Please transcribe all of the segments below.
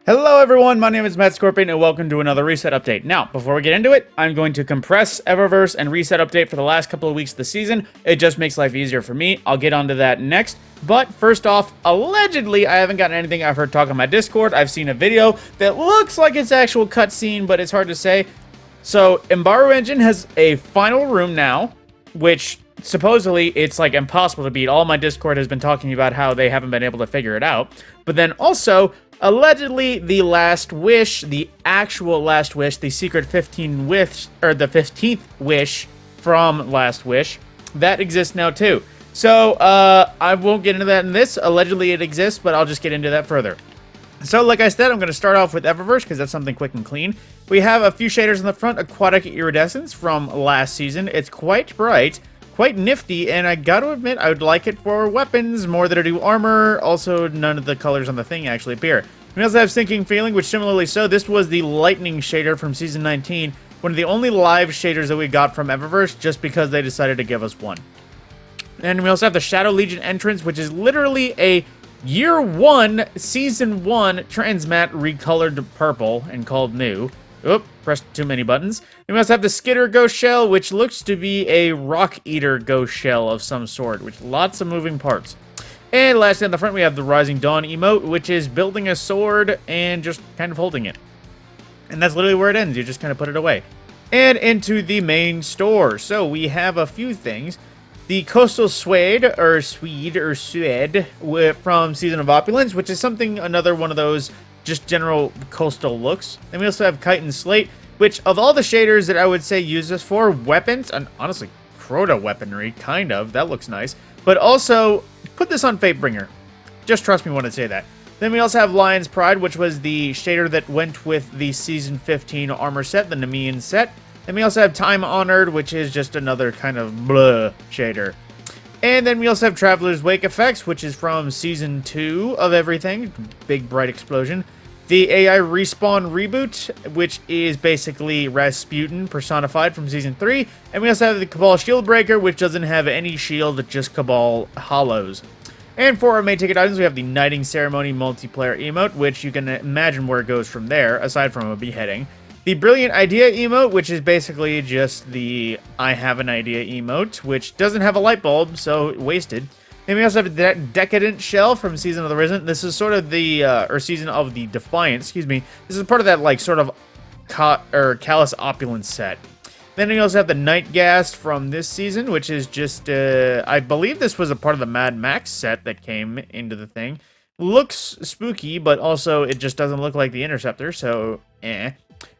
Hello everyone, my name is Matt Scorpion and welcome to another reset update. Now, before we get into it, I'm going to compress Eververse and reset update for the last couple of weeks of the season. It just makes life easier for me. I'll get onto that next. But first off, allegedly, I haven't gotten anything. I've heard talk on my Discord. I've seen a video that looks like it's actual cutscene, but it's hard to say. So, Embargo Engine has a final room now, which supposedly it's like impossible to beat. All my Discord has been talking about how they haven't been able to figure it out. But then also, allegedly, the last wish, the actual last wish, the secret 15 wish, or the 15th wish from Last Wish, that exists now too. So, I won't get into that in this. Allegedly it exists, but I'll just get into that further. So, like I said, I'm going to start off with Eververse, because that's something quick and clean. We have a few shaders in the front, Aquatic Iridescence from last season. It's quite bright, quite nifty, and I gotta admit, I would like it for weapons more than I do armor. Also, none of the colors on the thing actually appear. We also have Sinking Feeling, which similarly so. This was the lightning shader from Season 19, one of the only live shaders that we got from Eververse, just because they decided to give us one. And we also have the Shadow Legion entrance, which is literally a Year 1, Season 1 transmat recolored purple and called new. Oop, pressed too many buttons. And we also have the Skitter Ghost Shell, which looks to be a Rock Eater Ghost Shell of some sort, with lots of moving parts. And lastly, on the front, we have the Rising Dawn emote, which is building a sword and just kind of holding it. And that's literally where it ends. You just kind of put it away. And into the main store. So we have a few things. The Coastal Suede from Season of Opulence, which is something, another one of those just general coastal looks. And we also have Kite and Slate, which of all the shaders that I would say use this for, weapons, and honestly, proto weaponry, kind of, that looks nice. But also, put this on Fatebringer. Just trust me when I say that. Then we also have Lion's Pride, which was the shader that went with the Season 15 armor set, the Nemean set. Then we also have Time Honored, which is just another kind of blah shader. And then we also have Traveler's Wake Effects, which is from Season 2 of everything. Big, bright explosion. The AI Respawn Reboot, which is basically Rasputin personified from Season 3. And we also have the Cabal Shieldbreaker, which doesn't have any shield, just Cabal hollows. And for our main ticket items, we have the Knighting Ceremony multiplayer emote, which you can imagine where it goes from there, aside from a beheading. The Brilliant Idea emote, which is basically just the I have an idea emote, which doesn't have a light bulb, so wasted. Then we also have the Decadent Shell from Season of the Risen. This is sort of the, or Season of the Defiance, excuse me. This is part of that, like, sort of Callous Opulence set. Then we also have the Nightgast from this season, which is just, I believe this was a part of the Mad Max set that came into the thing. Looks spooky, but also it just doesn't look like the Interceptor, so, eh.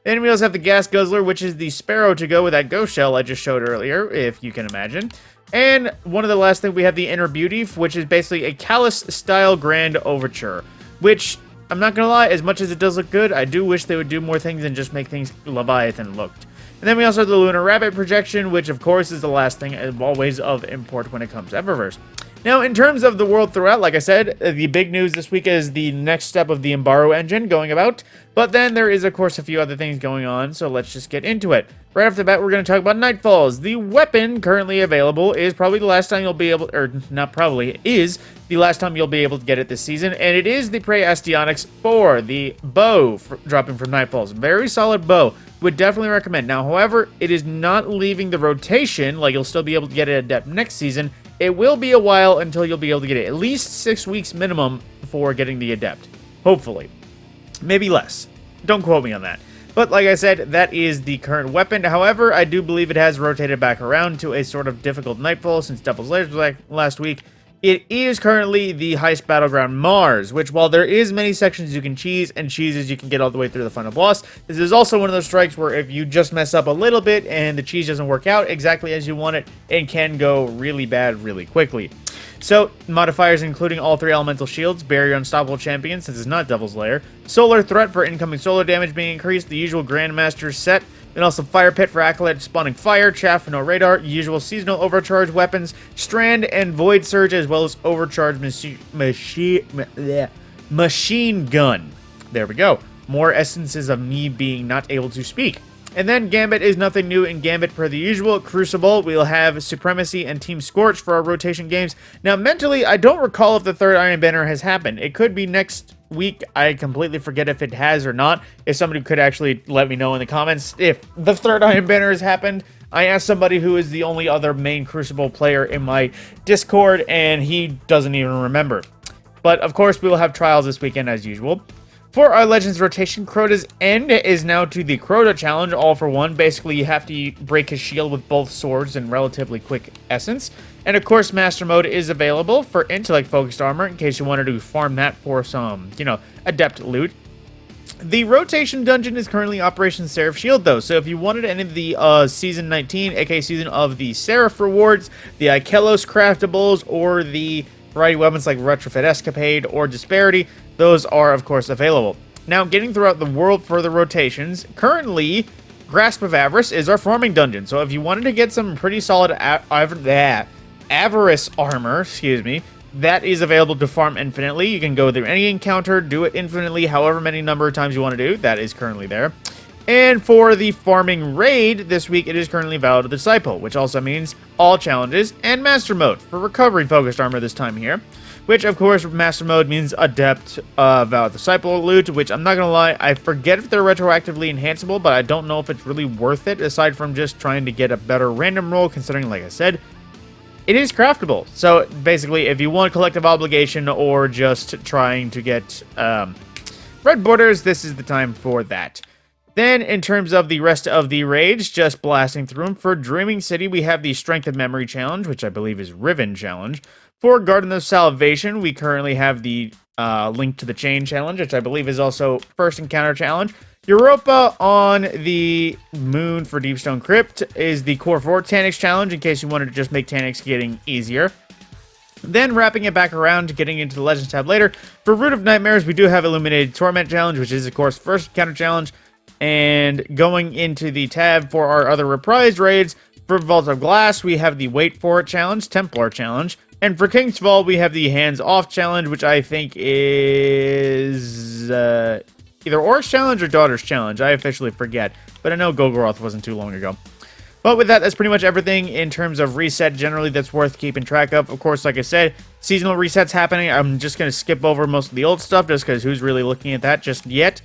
Then we also have the Gas Guzzler, which is the Sparrow to go with that Ghost Shell I just showed earlier, if you can imagine. And one of the last things, we have the Inner Beauty, which is basically a Callus-style Grand Overture, which, I'm not gonna lie, as much as it does look good, I do wish they would do more things and just make things Leviathan looked. And then we also have the Lunar Rabbit Projection, which of course is the last thing, always of import when it comes to Eververse. Now, in terms of the world throughout, like I said, the big news this week is the next step of the Embargo Engine going about. But then there is, of course, a few other things going on, so let's just get into it. Right off the bat, we're going to talk about Nightfalls. The weapon currently available is probably the last time you'll be able, or not probably, is the last time you'll be able to get it this season. And it is the Prey Astyonics 4, the bow dropping from Nightfalls. Very solid bow. Would definitely recommend. Now, however, it is not leaving the rotation, like you'll still be able to get it at depth next season. It will be a while until you'll be able to get it. At least 6 weeks minimum for getting the Adept. Hopefully. Maybe less. Don't quote me on that. But like I said, that is the current weapon. However, I do believe it has rotated back around to a sort of difficult Nightfall since Devil's Layers was like last week. It is currently the Heist Battleground Mars, which while there is many sections you can cheese, and cheeses you can get all the way through the final boss, this is also one of those strikes where if you just mess up a little bit and the cheese doesn't work out exactly as you want it, it can go really bad really quickly. So, modifiers including all 3 elemental shields, barrier unstoppable champion since it's not Devil's Lair, solar threat for incoming solar damage being increased, the usual Grandmaster set, then also Fire Pit for Acolyte spawning fire, chaff for no radar, usual seasonal overcharge weapons, Strand and Void Surge, as well as overcharged machine gun. There we go. More essences of me being not able to speak. And then Gambit is nothing new in Gambit per the usual. Crucible, we'll have Supremacy and Team Scorch for our rotation games. Now, mentally, I don't recall if the third Iron Banner has happened. It could be next week. I completely forget if it has or not. If somebody could actually let me know in the comments if the third Iron Banner has happened. I asked somebody who is the only other main Crucible player in my Discord, and he doesn't even remember. But, of course, we will have trials this weekend as usual. For our Legends rotation, Crota's end is now to the Crota challenge, all for one. Basically, you have to break his shield with both swords in relatively quick essence. And of course, Master Mode is available for Intellect-focused armor, in case you wanted to farm that for some, adept loot. The rotation dungeon is currently Operation Seraph Shield, though, so if you wanted any of the Season 19, aka Season of the Seraph rewards, the Ikelos craftables, or the variety weapons like Retrofit Escapade or Disparity, those are, of course, available. Now, getting throughout the world for the rotations, currently, Grasp of Avarice is our farming dungeon. So if you wanted to get some pretty solid Avarice armor, that is available to farm infinitely. You can go through any encounter, do it infinitely, however many number of times you want to do. That is currently there. And for the farming raid, this week it is currently Vow to the Disciple, which also means all challenges and Master Mode for recovery-focused armor this time here. Which, of course, Master Mode means Adept Vow to the Disciple loot, which I'm not going to lie, I forget if they're retroactively enhanceable, but I don't know if it's really worth it, aside from just trying to get a better random roll, considering, like I said, it is craftable. So, basically, if you want Collective Obligation or just trying to get red borders, this is the time for that. Then, in terms of the rest of the raids, just blasting through them. For Dreaming City, we have the Strength of Memory Challenge, which I believe is Riven Challenge. For Garden of Salvation, we currently have the Link to the Chain Challenge, which I believe is also First Encounter Challenge. Europa on the Moon for Deepstone Crypt is the Core 4 Taniks Challenge, in case you wanted to just make Taniks getting easier. Then, wrapping it back around to getting into the Legends tab later, for Root of Nightmares, we do have Illuminated Torment Challenge, which is, of course, First Encounter Challenge. And going into the tab for our other reprised raids, for Vault of Glass, we have the Wait For It Challenge, Templar Challenge. And for King's Fall, we have the Hands Off Challenge, which I think is either Oryx Challenge or Daughter's Challenge. I officially forget, but I know Golgoroth wasn't too long ago. But with that, that's pretty much everything in terms of reset generally that's worth keeping track of. Of course, like I said, seasonal resets happening. I'm just going to skip over most of the old stuff just because who's really looking at that just yet.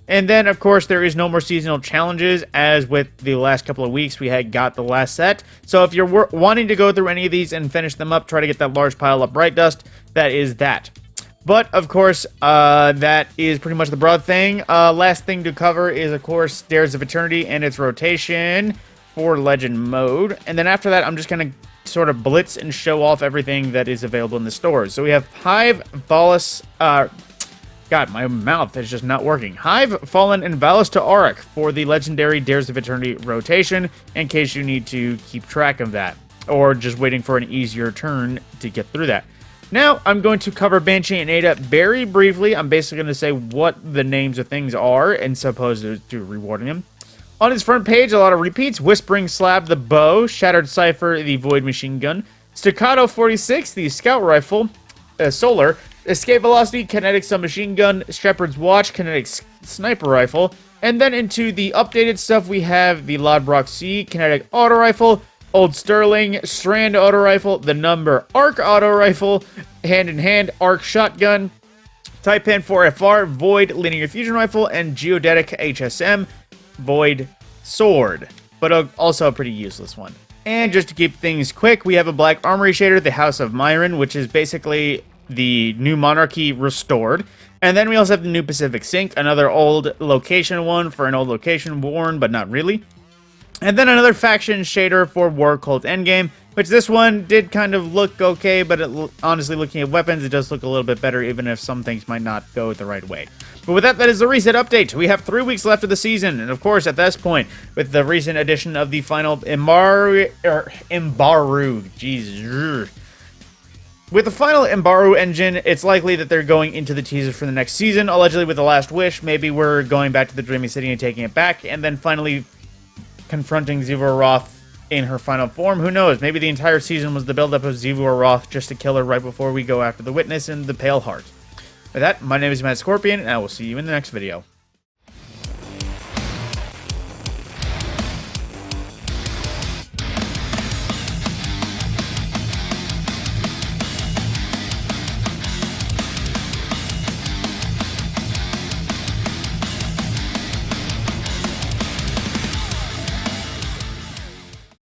And then, of course, there is no more seasonal challenges, as with the last couple of weeks, we had got the last set. So if you're wanting to go through any of these and finish them up, try to get that large pile of Bright Dust, that is that. But, of course, that is pretty much the broad thing. Last thing to cover is, of course, Dares of Eternity and its rotation for Legend Mode. And then after that, I'm just going to sort of blitz and show off everything that is available in the stores. So we have Hive, Ballast, God, my mouth is just not working. Hive, Fallen, and Valis to Auric for the legendary Dares of Eternity rotation, in case you need to keep track of that, or just waiting for an easier turn to get through that. Now, I'm going to cover Banshee and Ada very briefly. I'm basically going to say what the names of things are, and supposed to rewarding them. On his front page, a lot of repeats. Whispering Slab, the bow. Shattered Cipher, the Void Machine Gun. Staccato 46, the Scout Rifle. Solar. Escape Velocity, Kinetic Submachine Gun, Shepherd's Watch, Kinetic Sniper Rifle, and then into the updated stuff we have the Lodbrok C, Kinetic Auto Rifle, Old Sterling, Strand Auto Rifle, the Number Arc Auto Rifle, Hand in Hand Arc Shotgun, Taipan 4FR, Void Linear Fusion Rifle, and Geodetic HSM, Void Sword, but also a pretty useless one. And just to keep things quick, we have a Black Armory shader, the House of Myron, which is basically the New Monarchy restored. And then we also have the New Pacific Sync, another old location one for an old location worn, but not really. And then another faction shader for War Cult Endgame, which this one did kind of look okay, but honestly, looking at weapons, it does look a little bit better, even if some things might not go the right way. But with that, that is the reset update. We have 3 weeks left of the season, and of course, at this point, with the recent addition of the final Imbaru, Jesus. With the final Imbaru engine, it's likely that they're going into the teaser for the next season, allegedly with The Last Wish. Maybe we're going back to the Dreaming City and taking it back, and then finally confronting Zivor Roth in her final form. Who knows? Maybe the entire season was the buildup of Zivor Roth just to kill her right before we go after the Witness and the Pale Heart. With that, my name is Matt Scorpion, and I will see you in the next video.